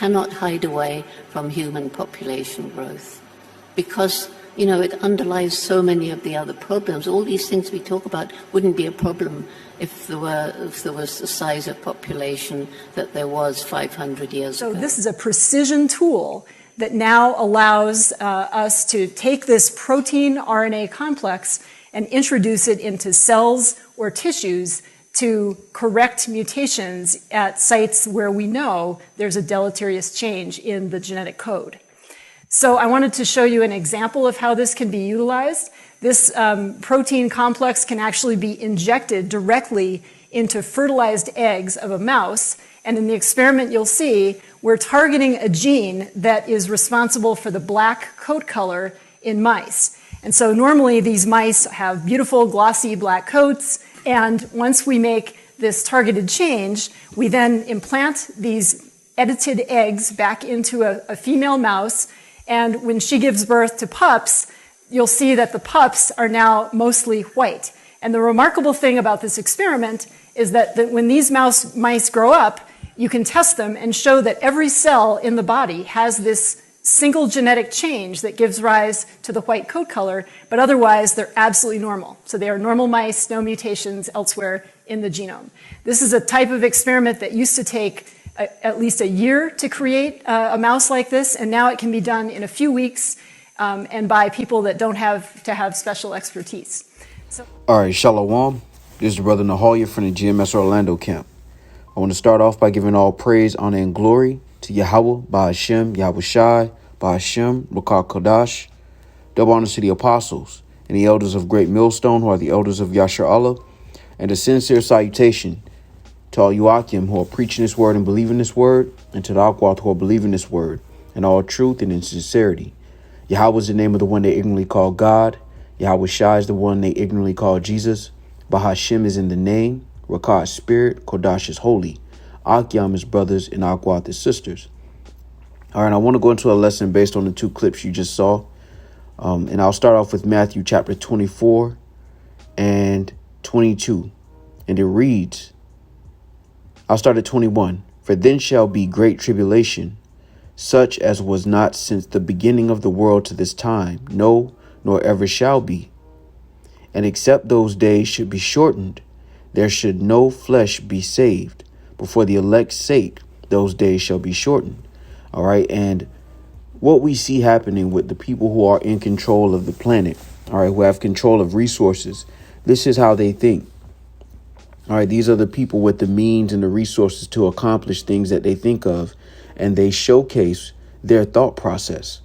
cannot hide away from human population growth because, you know, it underlies so many of the other problems. All these things we talk about wouldn't be a problem if there was the size of population that there was 500 years ago. So this is a precision tool that now allows us to take this protein RNA complex and introduce it into cells or tissues to correct mutations at sites where we know there's a deleterious change in the genetic code. So I wanted to show you an example of how this can be utilized. This protein complex can actually be injected directly into fertilized eggs of a mouse. And in the experiment, you'll see we're targeting a gene that is responsible for the black coat color in mice. And so normally these mice have beautiful, glossy black coats. And once we make this targeted change, we then implant these edited eggs back into a female mouse. And when she gives birth to pups, you'll see that the pups are now mostly white. And the remarkable thing about this experiment is that when these mice grow up, you can test them and show that every cell in the body has this single genetic change that gives rise to the white coat color, but otherwise they're absolutely normal. So they are normal mice, no mutations elsewhere in the genome. This is a type of experiment that used to take at least a year to create a mouse like this, and now it can be done in a few weeks and by people that don't have to have special expertise. All right, Shalom. This is Brother Nahalia from the GMS Orlando camp. I want to start off by giving all praise, honor, and glory to Yahweh, Ba'ashem, Yahweh Shai, Ba'ashem, Ruach Kodash. Double honors to the apostles and the elders of Great Millstone, who are the elders of Yashar Allah, and a sincere salutation to all you Akim who are preaching this word and believing this word, and to the Akwath who are believing this word in all truth and in sincerity. Yahweh is the name of the one they ignorantly call God. Yahweh Shai is the one they ignorantly call Jesus. Bahashem is in the name. Rakah is spirit. Kodash is holy. Akyam is brothers and Akwath is sisters. All right, I want to go into a lesson based on the two clips you just saw. And I'll start off with Matthew chapter 24 and 22. And it reads, I'll start at 21. For then shall be great tribulation, such as was not since the beginning of the world to this time, no, nor ever shall be. And except those days should be shortened, there should no flesh be saved. But for the elect's sake, those days shall be shortened. All right. And what we see happening with the people who are in control of the planet, all right, who have control of resources, this is how they think. All right. These are the people with the means and the resources to accomplish things that they think of, and they showcase their thought process.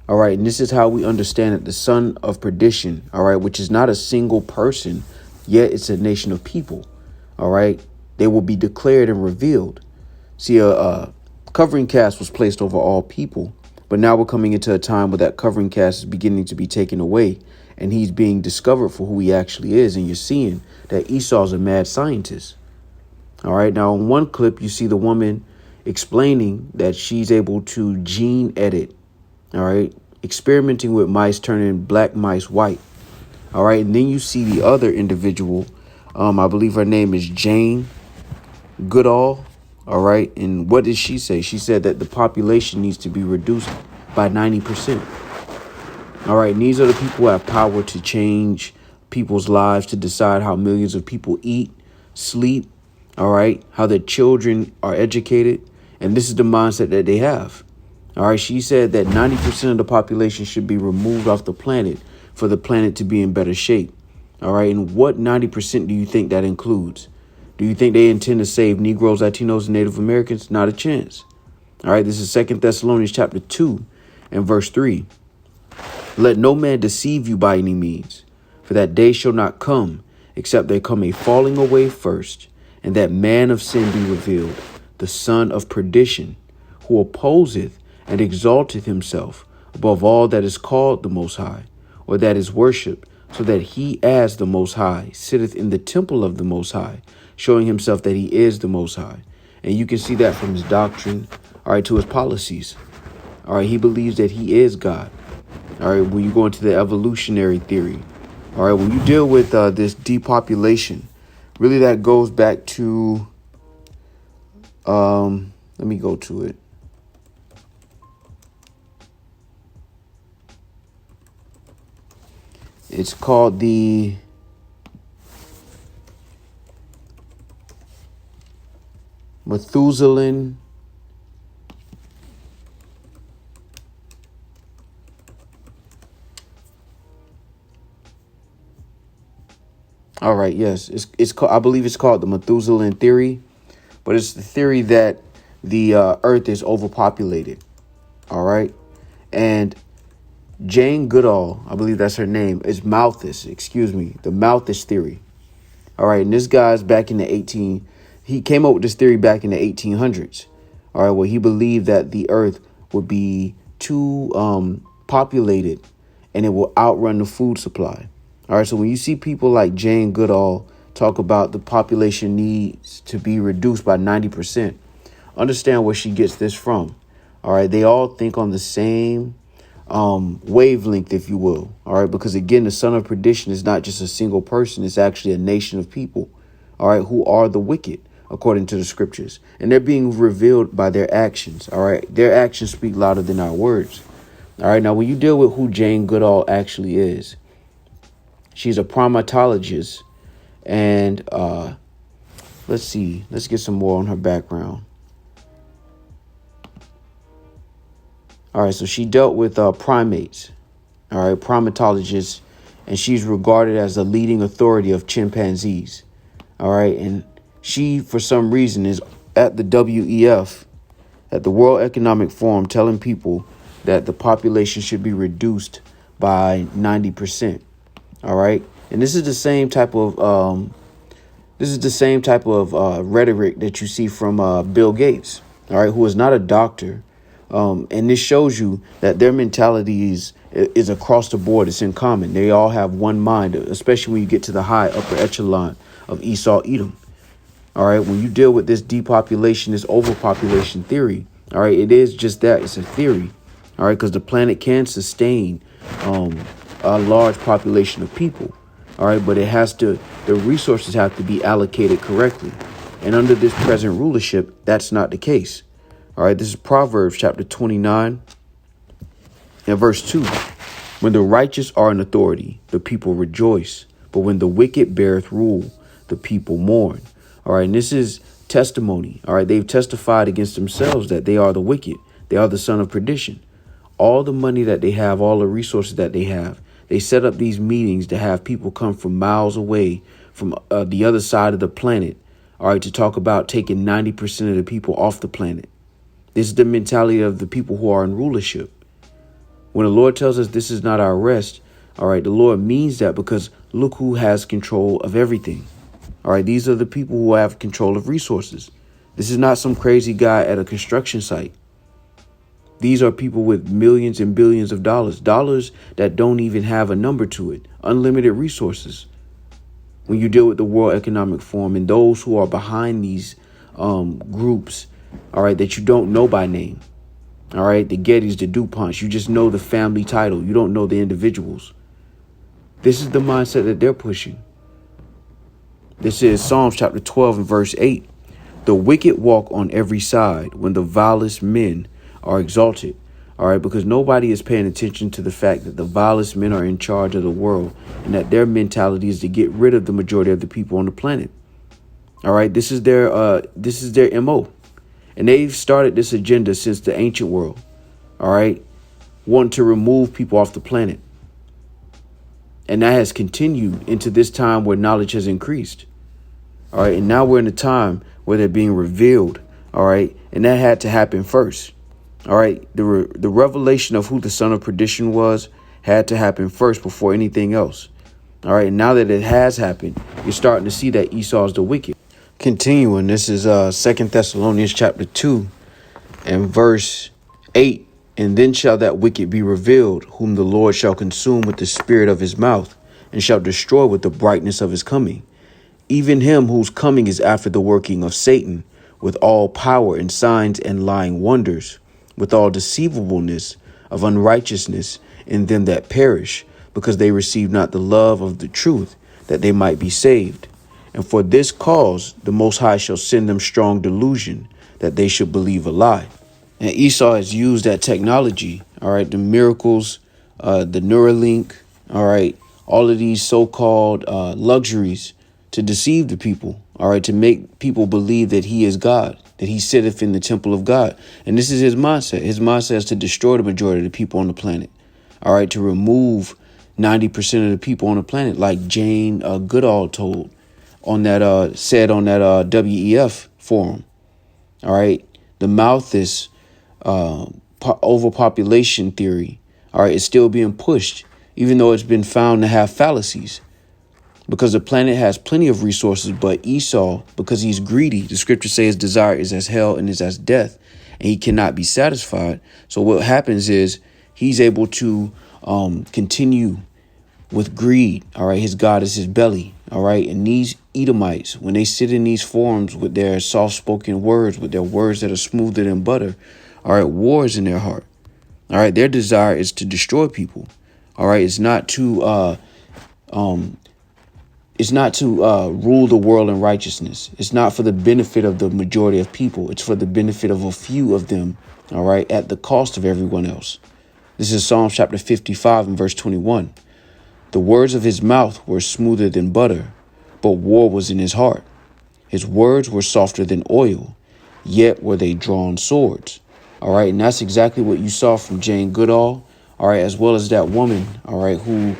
All right. And this is how we understand that the son of perdition, all right, which is not a single person, yet it's a nation of people. All right. They will be declared and revealed. See, a covering cast was placed over all people, but now we're coming into a time where that covering cast is beginning to be taken away, and he's being discovered for who he actually is. And you're seeing that Esau's a mad scientist. All right. Now, in one clip, you see the woman explaining that she's able to gene edit. All right. Experimenting with mice, turning black mice white. All right. And then you see the other individual. I believe her name is Jane Goodall. All right. And what did she say? She said that the population needs to be reduced by 90%. All right. And these are the people who have power to change people's lives, to decide how millions of people eat, sleep. All right. How their children are educated. And this is the mindset that they have. All right. She said that 90% of the population should be removed off the planet for the planet to be in better shape. All right. And what 90% do you think that includes? Do you think they intend to save Negroes, Latinos, and Native Americans? Not a chance. All right. This is 2 Thessalonians chapter 2 and verse 3. Let no man deceive you by any means, for that day shall not come except there come a falling away first, and that man of sin be revealed, the son of perdition, who opposeth and exalteth himself above all that is called the Most High, or that is worshipped, so that he as the Most High sitteth in the temple of the Most High, showing himself that he is the Most High. And you can see that from his doctrine, all right, to his policies. All right, he believes that he is God. All right, when you go into the evolutionary theory, all right, when you deal with this depopulation, really that goes back to, let me go to it. It's called the Methuselah. All right, yes, it's called, I believe it's called the Methuselah theory, but it's the theory that the Earth is overpopulated. All right, and Jane Goodall, I believe that's her name, is Malthus. Excuse me, the Malthus theory. All right, and this guy's back in he came up with this theory back in the 1800s. All right, well, he believed that the Earth would be too populated and it will outrun the food supply. All right, so when you see people like Jane Goodall talk about the population needs to be reduced by 90%, understand where she gets this from. All right, they all think on the same wavelength, if you will. All right, because again, the son of perdition is not just a single person. It's actually a nation of people. All right, who are the wicked, according to the scriptures. And they're being revealed by their actions. All right, their actions speak louder than our words. All right, now when you deal with who Jane Goodall actually is, she's a primatologist. And let's get some more on her background. All right, so she dealt with primates, all right, primatologists, and she's regarded as the leading authority of chimpanzees. All right, and she, for some reason, is at the WEF, at the World Economic Forum, telling people that the population should be reduced by 90%. All right, and this is the same type of rhetoric that you see from Bill Gates. All right, who is not a doctor. And this shows you that their mentality is across the board. It's in common. They all have one mind, especially when you get to the high upper echelon of Esau, Edom. All right. When you deal with this depopulation, this overpopulation theory. All right. It is just that. It's a theory. All right. Because the planet can sustain a large population of people. All right. But the resources have to be allocated correctly. And under this present rulership, that's not the case. All right, this is Proverbs chapter 29 and verse 2. When the righteous are in authority, the people rejoice. But when the wicked beareth rule, the people mourn. All right, and this is testimony. All right, they've testified against themselves that they are the wicked. They are the son of perdition. All the money that they have, all the resources that they have, they set up these meetings to have people come from miles away from the other side of the planet. All right, to talk about taking 90% of the people off the planet. This is the mentality of the people who are in rulership. When the Lord tells us this is not our rest, all right, the Lord means that because look who has control of everything. All right, these are the people who have control of resources. This is not some crazy guy at a construction site. These are people with millions and billions of dollars that don't even have a number to it. Unlimited resources. When you deal with the World Economic Forum and those who are behind these groups, all right, that you don't know by name. All right, the Gettys, the DuPonts, you just know the family title. You don't know the individuals. This is the mindset that they're pushing. This is Psalms chapter 12 and verse 8. The wicked walk on every side when the vilest men are exalted. All right, because nobody is paying attention to the fact that the vilest men are in charge of the world and that their mentality is to get rid of the majority of the people on the planet. All right, this is their MO. And they've started this agenda since the ancient world. All right. Wanting to remove people off the planet. And that has continued into this time where knowledge has increased. All right. And now we're in a time where they're being revealed. All right. And that had to happen first. All right. The revelation of who the son of perdition was had to happen first before anything else. All right. And now that it has happened, you're starting to see that Esau is the wicked. Continuing, this is 2 Thessalonians chapter 2 and verse 8. And then shall that wicked be revealed, whom the Lord shall consume with the spirit of his mouth, and shall destroy with the brightness of his coming. Even him whose coming is after the working of Satan, with all power and signs and lying wonders, with all deceivableness of unrighteousness in them that perish, because they receive not the love of the truth, that they might be saved. And for this cause, the Most High shall send them strong delusion, that they should believe a lie. And Esau has used that technology, all right, the miracles, the Neuralink, all right, all of these so-called luxuries to deceive the people, all right, to make people believe that he is God, that he sitteth in the temple of God. And this is his mindset. His mindset is to destroy the majority of the people on the planet, all right, to remove 90% of the people on the planet, like Jane Goodall told on that said on that WEF forum. All right. The Malthus overpopulation theory, all right, is still being pushed, even though it's been found to have fallacies, because the planet has plenty of resources. But Esau, because he's greedy, the scriptures say his desire is as hell and is as death, and he cannot be satisfied. So what happens is he's able to continue with greed. All right. His God is his belly. All right. And these Edomites, when they sit in these forums with their soft spoken words, with their words that are smoother than butter, all right, war is in their heart. All right. Their desire is to destroy people. All right. It's not to rule the world in righteousness. It's not for the benefit of the majority of people. It's for the benefit of a few of them. All right. At the cost of everyone else. This is Psalm chapter 55 and verse 21. The words of his mouth were smoother than butter, but war was in his heart. His words were softer than oil, yet were they drawn swords. All right. And that's exactly what you saw from Jane Goodall. All right. As well as that woman. All right. Who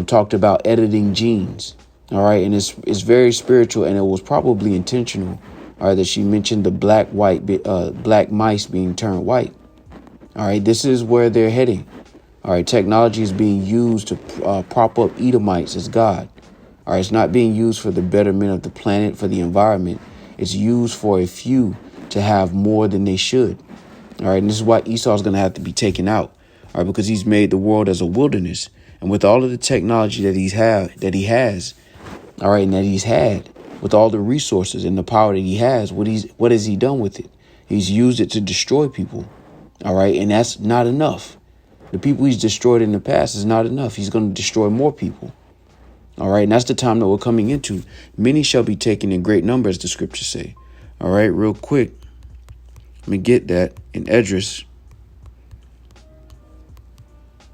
talked about editing genes. All right. And it's very spiritual, and it was probably intentional. All right. That she mentioned the black mice being turned white. All right. This is where they're heading. All right. Technology is being used to prop up Edomites as God. All right. It's not being used for the betterment of the planet, for the environment. It's used for a few to have more than they should. All right. And this is why Esau is going to have to be taken out. All right. Because he's made the world as a wilderness. And with all of the technology that he has, all right, and that he's had, with all the resources and the power that he has, what has he done with it? He's used it to destroy people. All right. And that's not enough. The people he's destroyed in the past is not enough. He's going to destroy more people. All right. And that's the time that we're coming into. Many shall be taken in great numbers, the scriptures say. All right. Real quick. Let me get that in Esdras.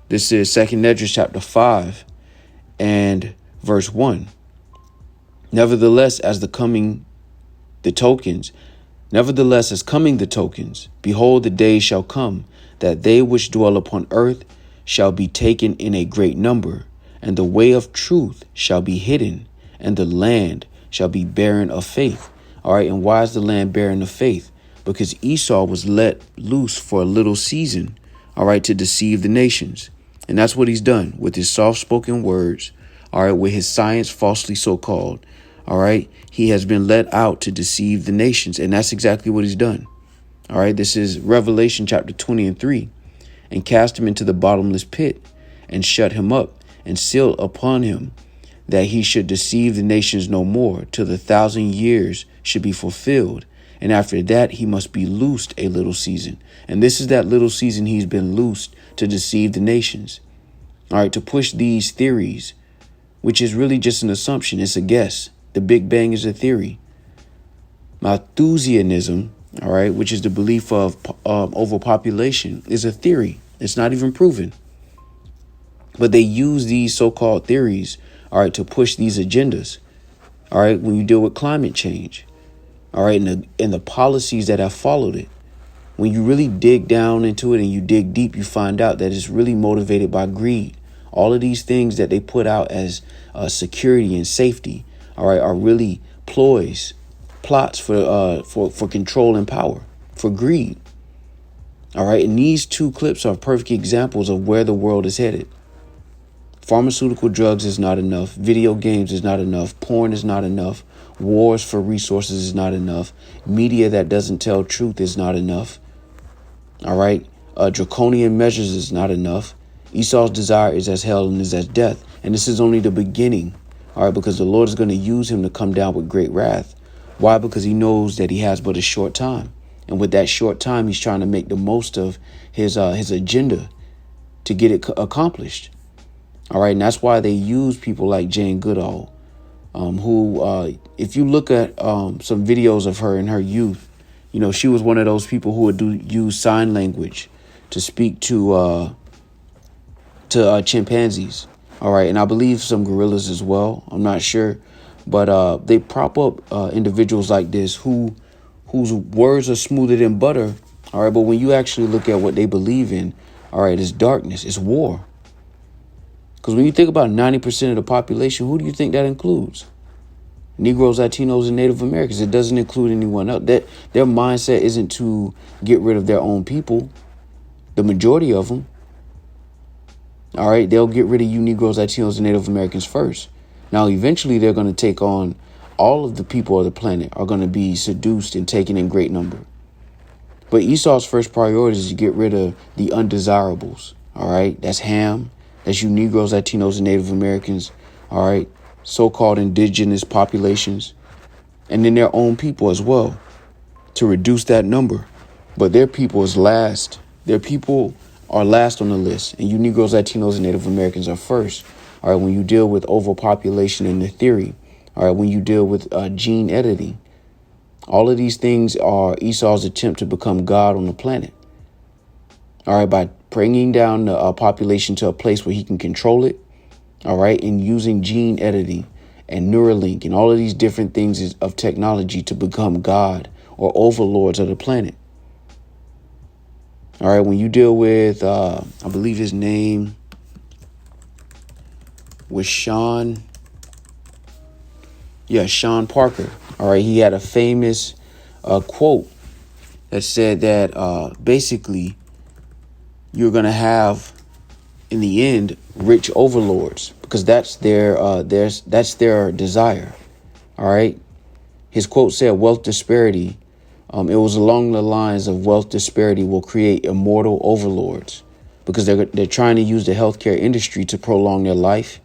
This is 2nd Esdras chapter 5 and verse 1. Nevertheless, as coming the tokens, behold, the day shall come that they which dwell upon earth shall be taken in a great number, and the way of truth shall be hidden, and the land shall be barren of faith. All right. And why is the land barren of faith? Because Esau was let loose for a little season. All right. To deceive the nations. And that's what he's done with his soft spoken words. All right. With his science falsely so called. All right. He has been let out to deceive the nations. And that's exactly what he's done. All right. This is Revelation chapter 20 and 3. And cast him into the bottomless pit and shut him up and seal upon him that he should deceive the nations no more till the 1,000 years should be fulfilled. And after that, he must be loosed a little season. And this is that little season he's been loosed to deceive the nations. All right. To push these theories, which is really just an assumption. It's a guess. The Big Bang is a theory. Malthusianism, all right, which is the belief of overpopulation, is a theory. It's not even proven. But they use these so-called theories, all right, to push these agendas. All right, when you deal with climate change, all right, and the policies that have followed it. When you really dig down into it and you dig deep, you find out that it's really motivated by greed. All of these things that they put out as security and safety, all right, are really plots for control and power, for greed. All right. And these two clips are perfect examples of where the world is headed. Pharmaceutical drugs is not enough. Video games is not enough. Porn is not enough. Wars for resources is not enough. Media that doesn't tell truth is not enough. All right. Draconian measures is not enough. Esau's desire is as hell and is as death. And this is only the beginning. All right. Because the Lord is going to use him to come down with great wrath. Why? Because he knows that he has but a short time. And with that short time, he's trying to make the most of his agenda to get it accomplished. All right. And that's why they use people like Jane Goodall, who if you look at some videos of her in her youth, you know, she was one of those people who would use sign language to speak to chimpanzees. All right. And I believe some gorillas as well. I'm not sure. But they prop up individuals like this whose words are smoother than butter. All right. But when you actually look at what they believe in, all right, it's darkness, it's war. Because when you think about 90% of the population, who do you think that includes? Negroes, Latinos, and Native Americans. It doesn't include anyone else. Their mindset isn't to get rid of their own people. The majority of them. All right. They'll get rid of you Negroes, Latinos, and Native Americans first. Now, eventually, they're going to take on all of the people of the planet are going to be seduced and taken in great number. But Esau's first priority is to get rid of the undesirables. All right. That's Ham. That's you Negroes, Latinos, and Native Americans. All right. So-called indigenous populations. And then their own people as well, to reduce that number. But their people is last. Their people are last on the list. And you Negroes, Latinos, and Native Americans are first. All right. When you deal with overpopulation in the theory. All right. When you deal with gene editing. All of these things are Esau's attempt to become God on the planet. All right. By bringing down the population to a place where he can control it. All right. And using gene editing and Neuralink and all of these different things of technology to become God or overlords of the planet. All right. When you deal with, I believe his name was Sean. Yeah, Sean Parker. All right. He had a famous quote that said that basically you're going to have in the end rich overlords because that's their desire. All right. His quote said wealth disparity. It was along the lines of wealth disparity will create immortal overlords because they're trying to use the healthcare industry to prolong their life.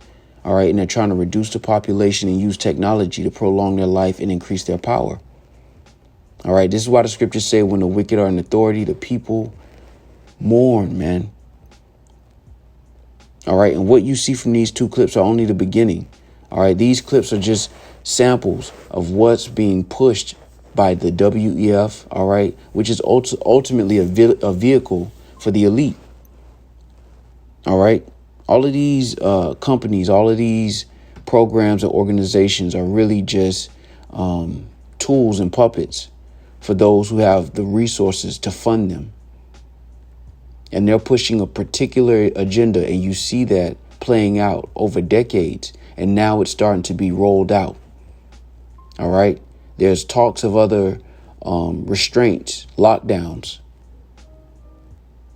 All right. And they're trying to reduce the population and use technology to prolong their life and increase their power. All right. This is why the scriptures say when the wicked are in authority, the people mourn, man. All right. And what you see from these two clips are only the beginning. All right. These clips are just samples of what's being pushed by the WEF. All right. Which is ultimately a vehicle for the elite. All right. All of these companies, all of these programs and organizations are really just tools and puppets for those who have the resources to fund them. And they're pushing a particular agenda. And you see that playing out over decades. And now it's starting to be rolled out. All right. There's talks of other restraints, lockdowns.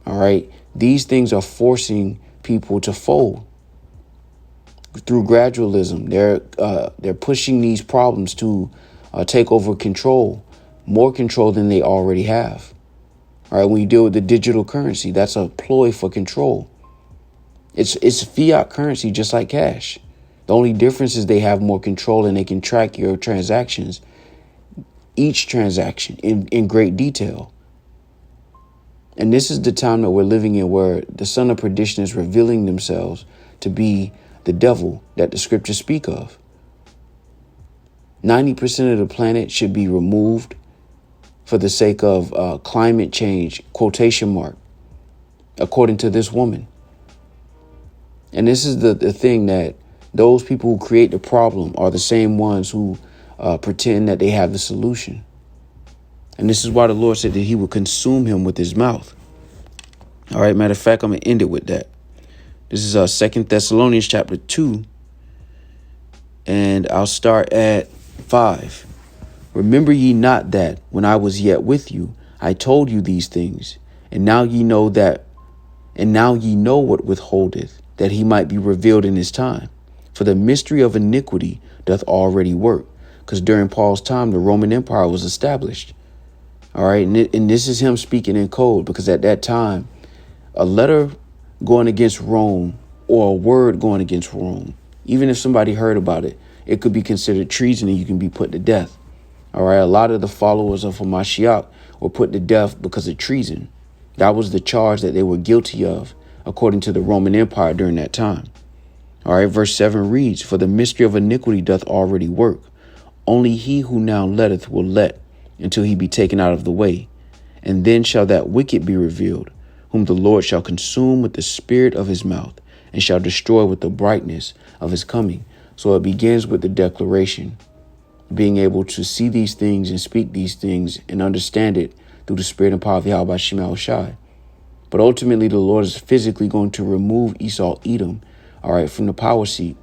All right. These things are forcing people to fold through gradualism. They're pushing these problems to take over control, more control than they already have. All right. When you deal with the digital currency, that's a ploy for control. It's fiat currency, just like cash. The only difference is they have more control and they can track your transactions, each transaction in great detail. And this is the time that we're living in where the son of perdition is revealing themselves to be the devil that the scriptures speak of. 90% of the planet should be removed for the sake of climate change, quotation mark, according to this woman. And this is the thing that those people who create the problem are the same ones who pretend that they have the solution. And this is why the Lord said that he would consume him with his mouth. All right. Matter of fact, I'm going to end it with that. This is 2 Thessalonians chapter 2. And I'll start at 5. Remember ye not that when I was yet with you, I told you these things, and now ye know what withholdeth, that he might be revealed in his time. For the mystery of iniquity doth already work. Because during Paul's time, the Roman Empire was established. All right. And this is him speaking in code, because at that time, a letter going against Rome or a word going against Rome, even if somebody heard about it, it could be considered treason and you can be put to death. All right. A lot of the followers of Hamashiach were put to death because of treason. That was the charge that they were guilty of, according to the Roman Empire during that time. All right. Verse 7 reads, for the mystery of iniquity doth already work. Only he who now letteth will let until he be taken out of the way. And then shall that wicked be revealed, whom the Lord shall consume with the spirit of his mouth, and shall destroy with the brightness of his coming. So it begins with the declaration, being able to see these things and speak these things and understand it through the spirit and power of Yahweh Shem Yahushai. But ultimately, the Lord is physically going to remove Esau, Edom, all right, from the power seat.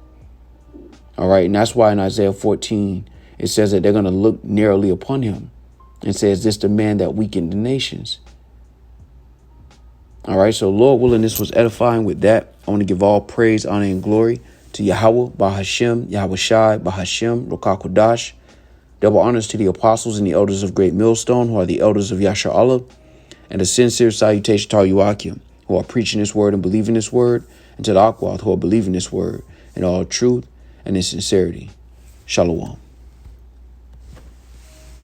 All right. And that's why in Isaiah 14, it says that they're going to look narrowly upon him and says, this the man that weakened the nations. All right. So Lord willing, this was edifying. With that, I want to give all praise, honor, and glory to Yahweh, Bahashem, Yahweh Shai, Bahashem, Rokakodash. Double honors to the apostles and the elders of Great Millstone, who are the elders of Yasher Allah, and a sincere salutation to all Yuakim, who are preaching this word and believing this word, and to the Akwath, who are believing this word in all truth and in sincerity. Shalom.